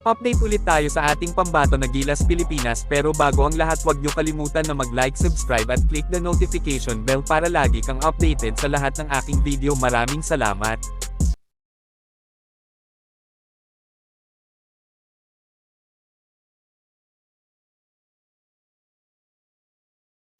Update ulit tayo sa ating pambato na Gilas Pilipinas, pero bago ang lahat, huwag niyo kalimutan na mag-like, subscribe at click the notification bell para lagi kang updated sa lahat ng aking video. Maraming salamat.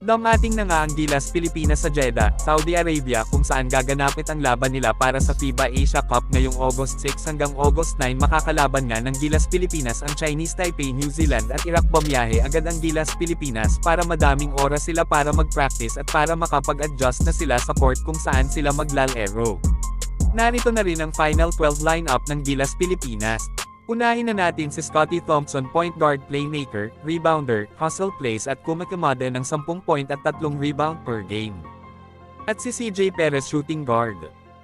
Dumating na nga ang Gilas Pilipinas sa Jeddah, Saudi Arabia, kung saan gaganapin ang laban nila para sa FIBA Asia Cup ngayong August 6 hanggang August 9. Makakalaban nga ng Gilas Pilipinas ang Chinese Taipei, New Zealand, at Iraq. Bumiyahe agad ang Gilas Pilipinas para madaming oras sila para mag-practice at para makapag-adjust na sila sa court kung saan sila maglalaro. Narito na rin ang final 12 lineup ng Gilas Pilipinas. Unahin na natin si Scottie Thompson, point guard, playmaker, rebounder, hustle plays at kumakamada ng 10 point at 3 rebound per game. At si CJ Perez, shooting guard,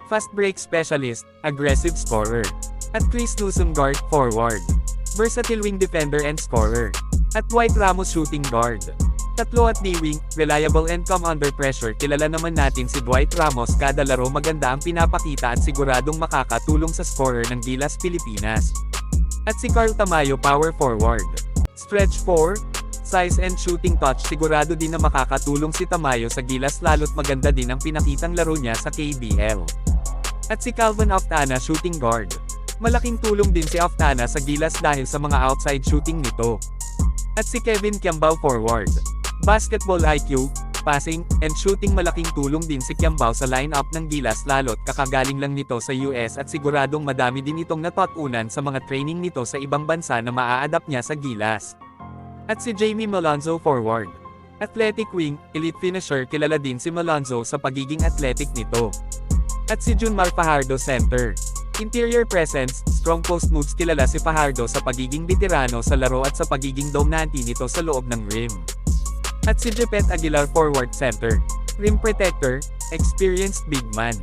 fast break specialist, aggressive scorer. At Chris Newsome, guard, forward, versatile wing defender and scorer. At Dwight Ramos, shooting guard. Tatlo at D-wing, reliable and calm under pressure. Kilala naman natin si Dwight Ramos, kada laro maganda ang pinapakita at siguradong makakatulong sa scorer ng Gilas Pilipinas. At si Carl Tamayo, power forward, stretch 4, size and shooting touch. Sigurado din na makakatulong si Tamayo sa Gilas, lalo't maganda din ang pinakitang laro niya sa KBL. At si Calvin Aftana, shooting guard. Malaking tulong din si Aftana sa Gilas dahil sa mga outside shooting nito. At si Kevin Kiambao, forward, basketball IQ, passing, and shooting. Malaking tulong din si Kiambao sa lineup ng Gilas, lalo't kakagaling lang nito sa US at siguradong madami din itong natutunan sa mga training nito sa ibang bansa na maa-adapt niya sa Gilas. At si Jamie Malonzo, forward, athletic wing, elite finisher. Kilala din si Malonzo sa pagiging athletic nito. At si Junmar Fajardo, center, interior presence, strong post moves. Kilala si Fajardo sa pagiging veterano sa laro at sa pagiging dominante nito sa loob ng rim. At si Jepet Aguilar, forward, center, rim protector, experienced big man.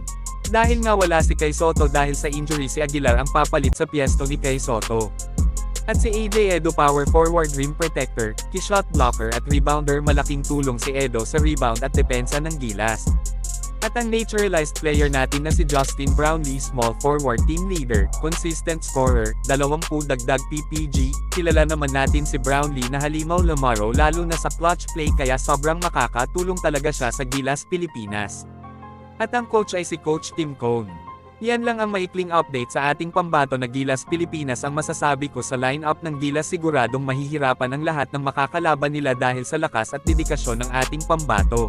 Dahil nga wala si Kai Soto dahil sa injury, si Aguilar ang papalit sa pwesto ni Kai Soto. At si AJ Edo, power forward, rim protector, shot blocker at rebounder. Malaking tulong si Edo sa rebound at depensa ng Gilas. At ang naturalized player natin na si Justin Brownlee, small forward, team leader, consistent scorer, 20 dagdag PPG. Kilala naman natin si Brownlee na halimaw lamaro lalo na sa clutch play, kaya sobrang makakatulong talaga siya sa Gilas Pilipinas. At ang coach ay si Coach Tim Cone. Yan lang ang maikling update sa ating pambato na Gilas Pilipinas. Ang masasabi ko sa lineup ng Gilas, siguradong mahihirapan ang lahat ng makakalaban nila dahil sa lakas at dedikasyon ng ating pambato.